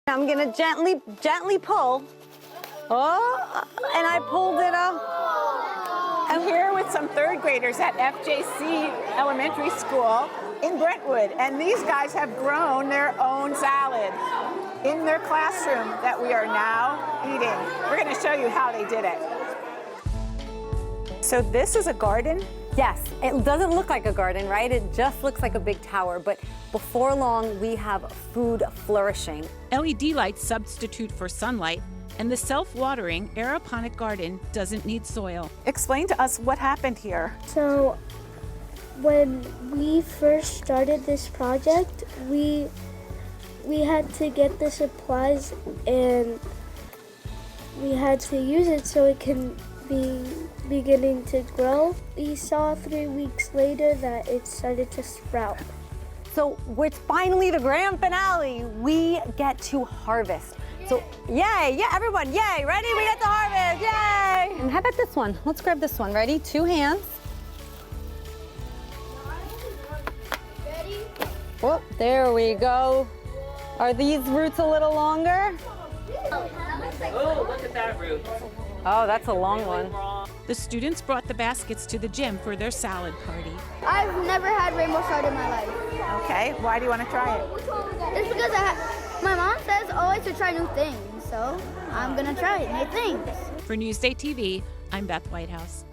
I'm gonna gently pull. Oh, and I pulled it up. I'm here with some third graders at FJC Elementary School in Brentwood, and these guys have grown their own salad in their classroom that we are now eating. We're gonna show you how they did it. So this is a garden? Yes, it doesn't look like a garden, right? It just looks like a big tower, but before long, we have food flourishing. LED lights substitute for sunlight, and the self-watering aeroponic garden doesn't need soil. Explain to us what happened here. So when we first started this project, we had to get the supplies and we had to use it so it can be beginning to grow. We saw 3 weeks later that it started to sprout. So it's finally the grand finale. We get to harvest. So yay, yeah, everyone, yay, ready? We get to harvest, yay! And how about this one? Let's grab this one, ready? 2 hands. Ready? Whoop, there we go. Are these roots a little longer? Oh, look at that root. Oh, that's a long one. The students brought the baskets to the gym for their salad party. I've never had rainbow salad in my life. Okay, why do you want to try it? It's because my mom says always to try new things, so I'm gonna try new things. For Newsday TV, I'm Beth Whitehouse.